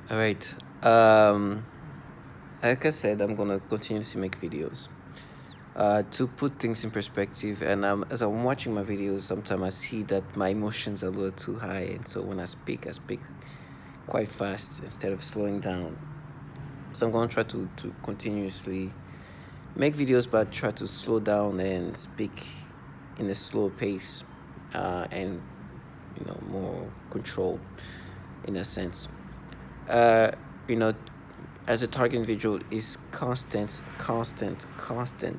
All right. Um, like I said, I'm gonna continuously make videos. To put things in perspective, and as I'm watching my videos, sometimes I see that my emotions are a little too high, and so when I speak quite fast instead of slowing down. So I'm gonna try to continuously make videos, but try to slow down and speak in a slow pace, and more controlled in a sense. Uh, you know, as a target individual is constant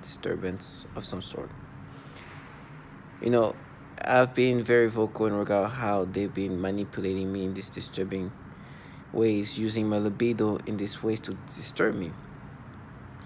disturbance of some sort. You know, I've been very vocal in regard how they've been manipulating me in these disturbing ways, using my libido in these ways to disturb me.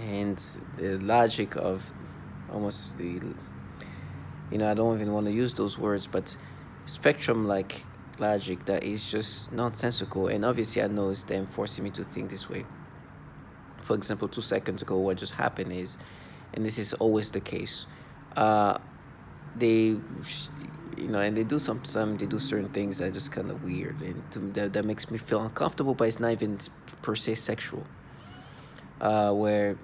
And the logic of almost I don't even want to use those words, but spectrum like logic that is just nonsensical. And obviously, I know it's them forcing me to think this way. For example, 2 seconds ago, what just happened is, and this is always the case, they, and they do they do certain things that are just kind of weird, and that makes me feel uncomfortable, but it's not even per se sexual. Where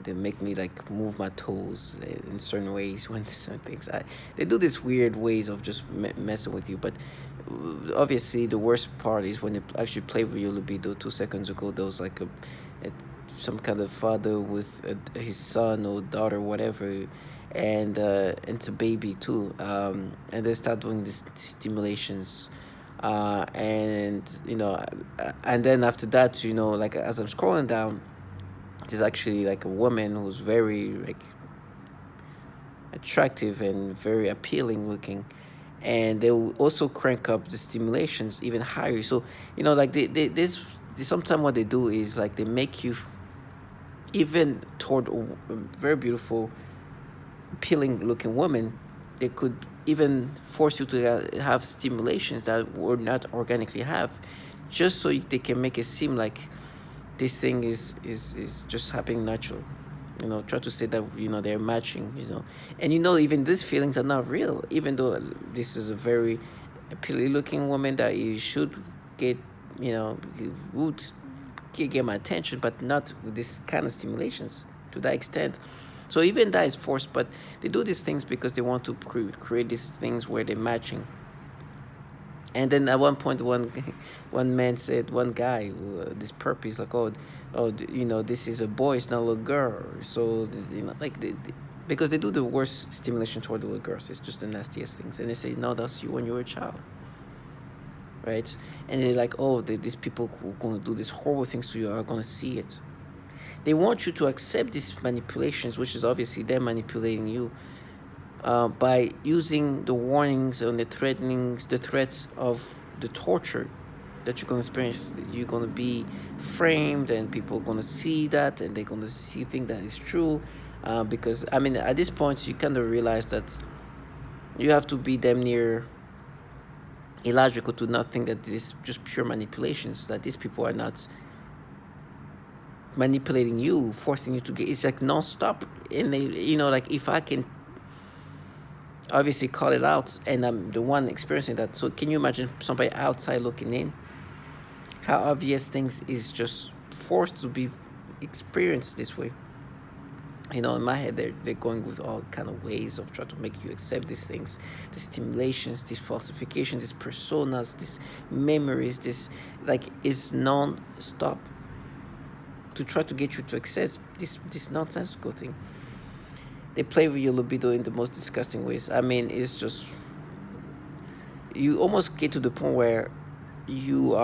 they make me like move my toes in certain ways when certain things they do this weird ways of just messing with you. But obviously the worst part is when they actually play with your libido. 2 seconds ago there was like a some kind of father with his son or daughter, whatever, and it's a baby too, and they start doing these stimulations, and and then after that, like as I'm scrolling down, there's actually like a woman who's very like attractive and very appealing looking, and they will also crank up the stimulations even higher. So like this sometimes what they do is like they make you even toward a very beautiful appealing looking woman. They could even force you to have stimulations that would not organically have, just so they can make it seem like this thing is just happening natural. Try to say that they're matching, and even these feelings are not real, even though this is a very appealing looking woman that you should get, would get my attention, but not with this kind of stimulations to that extent. So even that is forced, but they do these things because they want to create these things where they're matching. And then at one point, one man said, one guy, this purpose, like, this is a boy, it's not a little girl. So like because they do the worst stimulation toward the little girls. It's just the nastiest things, and they say, no, that's you when you were a child, right? And they're like, these people who are gonna do these horrible things to you are gonna see it. They want you to accept these manipulations, which is obviously them manipulating you, by using the warnings and the threats of the torture that you're going to experience. You're going to be framed, and people are going to see that, and they're going to think that is true. Because, I mean, at this point, you kind of realize that you have to be damn near illogical to not think that this is just pure manipulations, that these people are not manipulating you, forcing you to get, it's like non-stop. And they, like if I can obviously call it out, and I'm the one experiencing that. So can you imagine somebody outside looking in? How obvious things is just forced to be experienced this way. In my head, they're going with all kind of ways of trying to make you accept these things, the stimulations, this falsification, these personas, these memories, this like is non-stop to try to get you to accept this nonsensical thing. They play with your libido in the most disgusting ways. I mean, it's just, you almost get to the point where you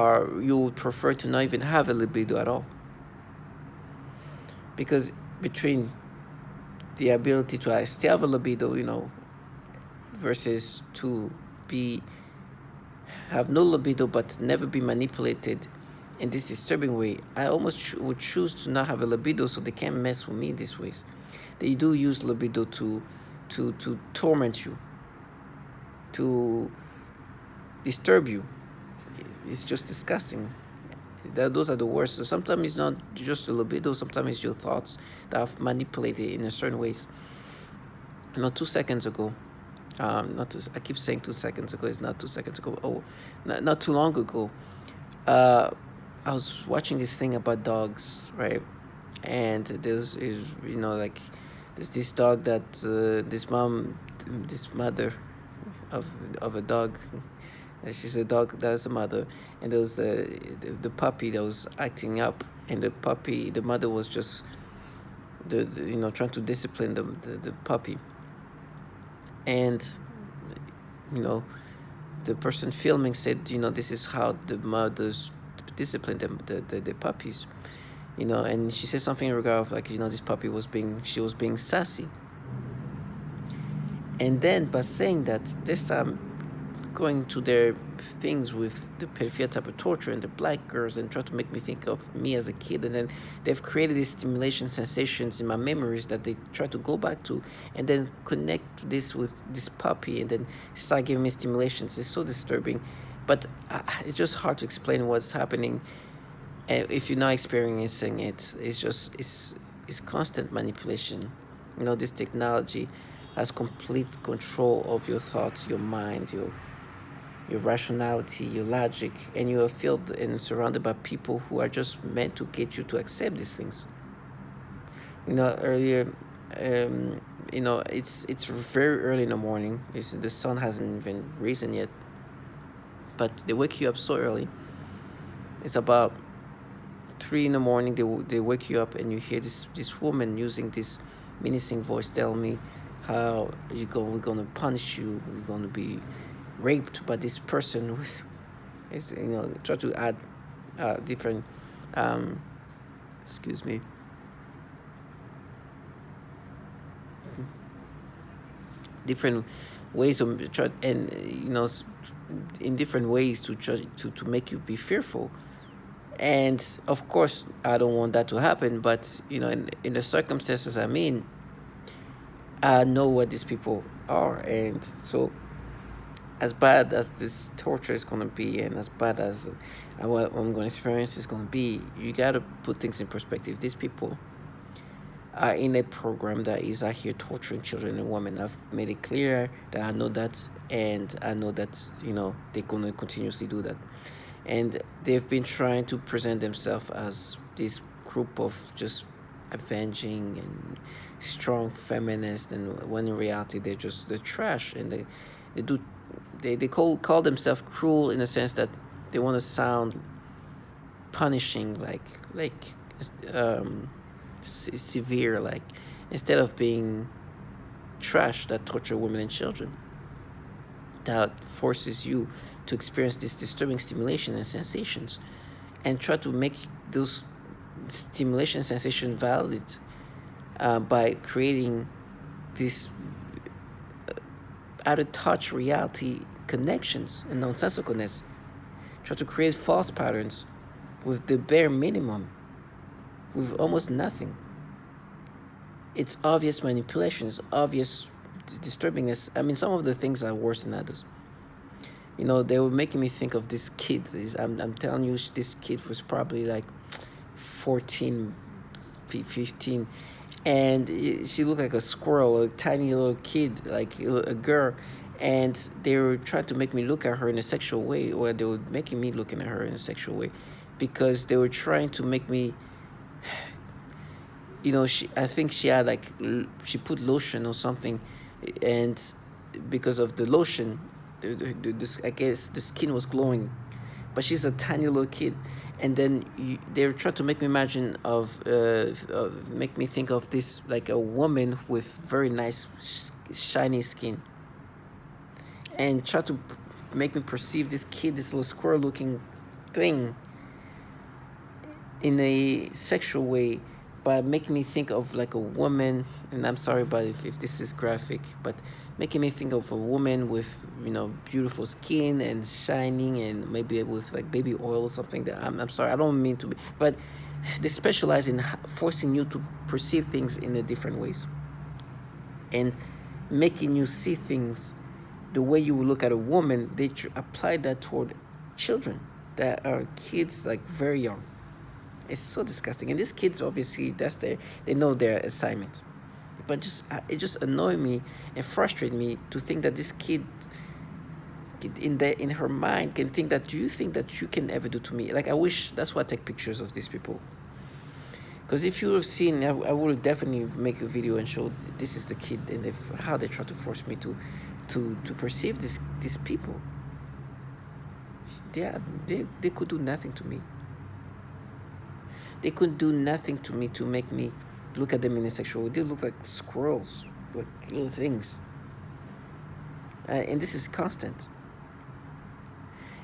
would prefer to not even have a libido at all. Because between the ability to still have a libido, versus to have no libido but never be manipulated in this disturbing way, I almost would choose to not have a libido so they can't mess with me in these ways. They do use libido to torment you, to disturb you. It's just disgusting. Those are the worst. So sometimes it's not just the libido, sometimes it's your thoughts that have manipulated in a certain way. 2 seconds ago, I keep saying 2 seconds ago, it's not 2 seconds ago. Not too long ago, I was watching this thing about dogs, right? And there's is like there's this dog that this mother of a dog. She's a dog that's a mother, and there was the puppy that was acting up, and the mother was just trying to discipline the puppy, and you know the person filming said, this is how the mothers discipline them, the puppies, and she said something in regard of like, this puppy was being sassy. And then by saying that, this time going to their things with the pedophilia type of torture and the black girls, and try to make me think of me as a kid. And then they've created these stimulation sensations in my memories that they try to go back to, and then connect this with this puppy, and then start giving me stimulations. It's so disturbing, but it's just hard to explain what's happening if you're not experiencing it. It's constant manipulation. This technology has complete control of your thoughts, your mind, your rationality, your logic, and you are filled and surrounded by people who are just meant to get you to accept these things. Earlier, it's very early in the morning. The sun hasn't even risen yet, but they wake you up so early. It's about 3 in the morning. They wake you up, and you hear this woman using this menacing voice telling me how we're gonna punish you. We're gonna be raped by this person with is try to add different excuse me different ways of try, and in different ways to try to make you be fearful. And of course I don't want that to happen, but in the circumstances I'm in, I know what these people are. And so as bad as this torture is going to be, and as bad as what I'm going to experience is going to be, you got to put things in perspective. These people are in a program that is out here torturing children and women. I've made it clear that I know that, and I know that they're going to continuously do that. And they've been trying to present themselves as this group of just avenging and strong feminists, and when in reality they're trash, and they call themselves cruel in the sense that they want to sound punishing, like severe, like, instead of being trash that torture women and children, that forces you to experience this disturbing stimulation and sensations, and try to make those stimulation sensation valid by creating this out of touch reality connections and nonsensicalness. Try to create false patterns with the bare minimum, with almost nothing. It's obvious manipulations, obvious disturbingness. I mean, some of the things are worse than others. They were making me think of this kid. I'm telling you, this kid was probably like 14, 15, and she looked like a squirrel, a tiny little kid, like a girl. And they were trying to make me look at her in a sexual way, or they were making me looking at her in a sexual way, because they were trying to make me, I think she had she put lotion or something, and because of the lotion, I guess the skin was glowing, but she's a tiny little kid. And then they're trying to make me make me think of this, like a woman with very nice shiny skin, and try to make me perceive this kid, this little squirrel looking thing, in a sexual way, by making me think of like a woman. And I'm sorry, but if this is graphic, but making me think of a woman with beautiful skin and shining, and maybe with like baby oil or something. That I'm sorry, I don't mean to be, but they specialize in forcing you to perceive things in a different ways, and making you see things the way you would look at a woman. They apply that toward children that are kids, like very young. It's so disgusting. And these kids, obviously, they know their assignment. But it just annoyed me and frustrated me to think that this kid in her mind can think that, do you think that you can ever do to me? Like, I wish, that's why I take pictures of these people. Because if you have seen, I would definitely make a video and show this is the kid, and how they try to force me to perceive these people. They could do nothing to me. They could do nothing to me to make me look at them in a sexual way. They look like squirrels, like little things. And this is constant.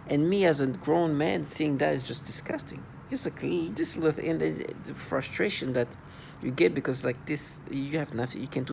And me as a grown man seeing that is just disgusting. It's like this little, and the frustration that you get, because like this, you have nothing, you can't do